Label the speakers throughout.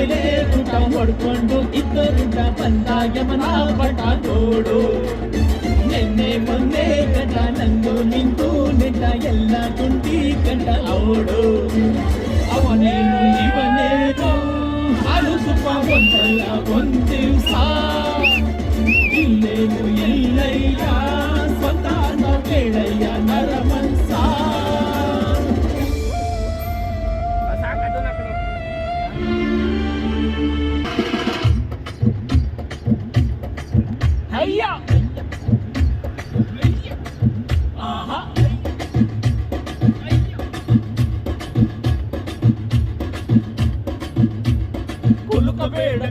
Speaker 1: ಮೇಲೆ ಊಟ ಹೊಡ್ಕೊಂಡು ಇದ್ದರುಂಟ ಬಂದಾಗ ಮನ ಪಟ ನೋಡು ನಿನ್ನೆ ಮೊನ್ನೆ ಗಂಟ ನಂದು ನಿಂತು ನಿಂತ ಎಲ್ಲ ಗುಂಡಿ ಗಂಟ ಓಡು ಅವನೇನು ಇವನೇನು ಹಾಲು ತುಪ್ಪ ಒಂದಲ್ಲ ಒಂದ್ ದಿವ್ಸ ಇಲ್ಲೇನು ಇಲ್ಲಯ್ಯ ಸ್ವಂತ ಕೇಳಯ್ಯ ನರಮನ್ಸ ಅಯ್ಯ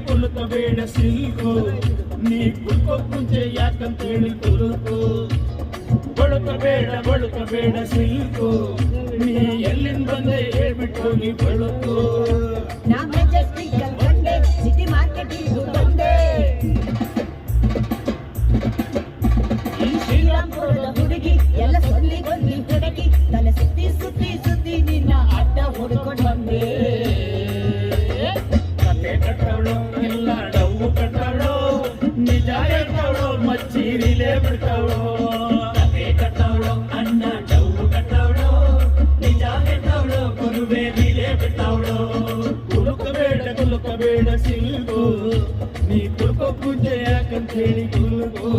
Speaker 1: ಕುಲುಕಬೇಡ ಸಿಲ್ಕು ನೀ ಕುಲ್ಕೋಕ್ ಮುಂಚೆ ಯಾಕಂತೇಳಿ ಕುಲುಕು ಬಳುಕಬೇಡ ಸಿಲ್ಕು ನೀ ಎಲ್ಲಿಂದ ಬಂದೆ ಹೇಳ್ಬಿಟ್ಟು ನೀ ಬಳುಕು ಸಿಟಿ ಮಾರ್ಕೆಟಿಂಗ್ ಬಂದೆ ಈ ಶ್ರೀರಾಮ್ಪುರದ ಹುಡುಗಿ ಎಲ್ಲ ಸೊಲ್ಲಿಗೊಂದಿ ಹುಡುಗಿ ತಲೆ ಸುತ್ತಿ ಸುತ್ತಿ ಸುತ್ತಿ ನಿನ್ನ ಅಡ್ಡ ಹುಡುಕೊಂಡು ಬಂದೆ ಕಟ್ಟವಳು ಎಲ್ಲ ಡವ್ವು ಕಟ್ಟವಳು ನಿಜ ಹೇಳ್ತವಳು ಮಚ್ಚೀರಿಲೇ ಬಿಡ್ತವಳು ಕತೆ ಕಟ್ಟವಳು ಅಣ್ಣ ಡವ್ವು ಕಟ್ಟವಳು ನಿಜ ಹೇಳ್ತವಳು ಗುರುವೇ ಬಿಲೇ ಬಿಡ್ತವಳು ಕುಲುಕಬೇಡ ಸಿಲ್ಕು ನೀ ಕುಲ್ಕೋ ಪೂಜೆ ಯಾಕಂತ ಹೇಳಿ ಕುಲುಕು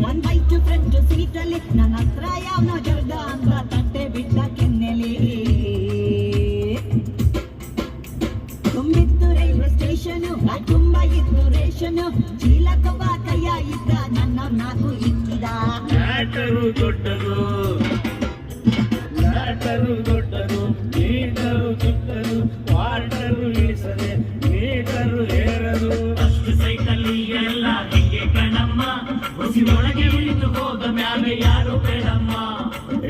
Speaker 2: ಒಂದ್ ಬೈಕ್ ಫ್ರಂಟ್ ಸೀಟಲ್ಲಿ ನನ್ನ ಹತ್ರ ಯಾವನೋ ಜರ್ದ ಅಂತ ತಟ್ಟೆ ಬಿಟ್ಟ ಕೆನ್ನೆಲಿ ತುಂಬಿತ್ತು ರೈಲ್ವೆ ಸ್ಟೇಷನ್ ತುಂಬ ಇತ್ತು ರೇಷನ್ ಚೀಲ ಕಬ್ಬ ಕೈಯ ಇದ್ದ ನನ್ನ ನಾಕು ಇಕ್ಕಿದ
Speaker 1: ಲಾಟರು ದೊಡ್ಡರು ಮೀಟರು ಚಿಕ್ಕರು ವಾಟರು ಇಳಿಸದೆ ಮೀಟರು ಏರರು ಅಷ್ಟು ಸೈಕಲ್ಲಿ ಎಲ್ಲ ಹೆಂಗೆ ಕಣಮ್ಮ ಒಳಗೆ ಉಳಿದು ಹೋದ ಮ್ಯಾಲೆ ಯಾರು ಬೇಡಮ್ಮ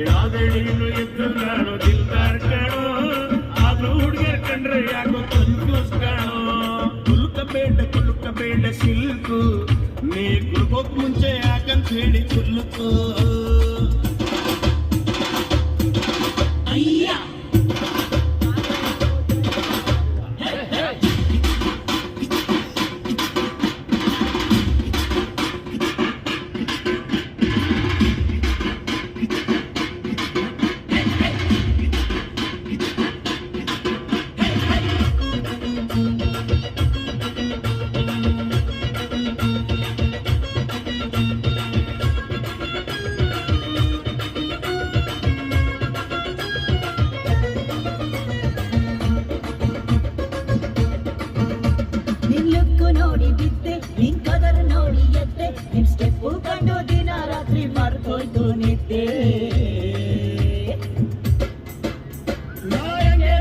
Speaker 1: ಯಾವ್ದೇನು ಎದ್ದು ಕಾಣೋ ದಿಲ್ದಾರ್ ಕಾಣೋ ಆದ್ರೂ ಹುಡುಗಿಯರ್ ಕಂಡ್ರೆ ಯಾಕೋ ಕನ್ಫ್ಯೂಸ್ ಕಾಣೋ ಕುಲುಕಬೇಡ ಸಿಲ್ಕು ನೀ ಕುಲ್ಕೋಕ್ ಮುಂಚೆ ಯಾಕಂತ ಹೇಳಿ ಕುಲ್ಕು ಅಯ್ಯ
Speaker 2: ನೋಡಿ ಬಿದ್ದೆ ನಿನ್ ಕದರ್ ನೋಡಿ ಎದ್ದೆ ನಿನ್ ಸ್ಟೆಪ್ಪು ಕಂಡು ದಿನ ರಾತ್ರಿ ಮರ್ತೋಯ್ತು ನಿದ್ದೆ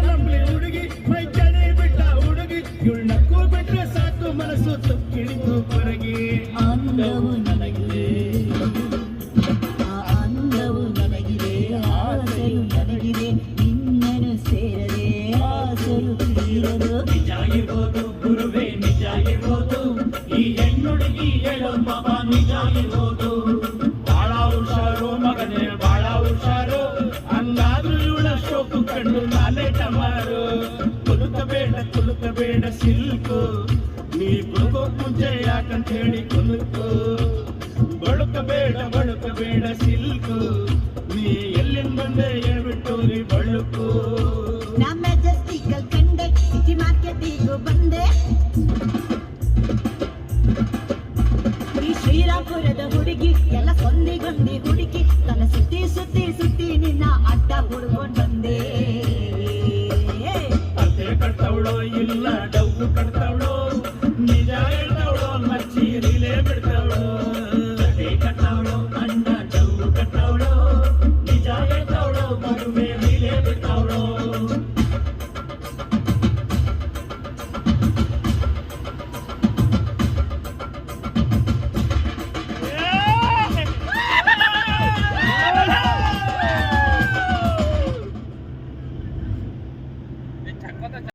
Speaker 1: ನಂಬಿ ಹುಡುಗಿ ಮೈ ಚಳಿ ಬಿಟ್ಟ ಹುಡುಗಿ ಇವಳು ನಕ್ಕು ಬಿಟ್ರೆ ಸಾಕು ಮನಸ್ಸು ತುಕ್ಕಿಡಿತು ಹೊರಗೆ
Speaker 2: ಅಂದವು ನನಗಿದೆ ಅಂದವು ನನಗಿದೆ ಆಸೆಯು ನನಗಿದೆ ನಿನ್ನನು ಸೇರದೆ ಆಸೆಯು ತೀರದು
Speaker 1: ನಿಜ ಇರೋದು ಗುರುವೇ ನಿಜ ಇರೋದು ಈ ಹೆಣ್ಣುಡುಗಿ ಹೇಳೋ ಬಾಬಾ ನಿಜ ಇರೋದು ಬಾಳ ಹುಷಾರು ಮಗನೇ ಬಾಳ ಹುಷಾರು ಹಂಗಾದ್ರೂ ಇವಳ ಶೋಕು ಕಂಡು ನಾನೇ ಟಮಾರು ಕುಲುಕಬೇಡ ಸಿಲ್ಕು ನೀ ಕುಲುಕೋ ಮುಂಚೆ ಯಾಕಂತ ಹೇಳಿ ಕುಲುಕು ಬಳುಕಬೇಡ ಸಿಲ್ಕು ನೀ ಎಲ್ಲಿಂದ ಬಂದೆ ಹೇಳ್ಬಿಟ್ಟು ನೀ ಬಳುಕು
Speaker 2: ನಮ್ಮ ಮೆಜೆಸ್ಟಿಕಲ್ ಕಂಡೆ ಸಿಟಿ ಮಾರ್ಕೆಟಿಗೂ ಬಂದೆ ಈ ಶ್ರೀರಾಮ್ಪುರದ ಹುಡುಗಿ ಎಲ್ಲ ಸೊಂದಿಗೊಂದಿ ಹುಡುಗಿ ತನ್ನ ಸುತ್ತಿ ಸುತ್ತಿ ಸುತ್ತಿ ನಿನ್ನ ಅಡ್ಡ ಹುಡ್ಕೊಂಡ್ ಬಂದೆ
Speaker 1: ಕತೆ ಕಟ್ಟವಳೋ ಇಲ್ಲ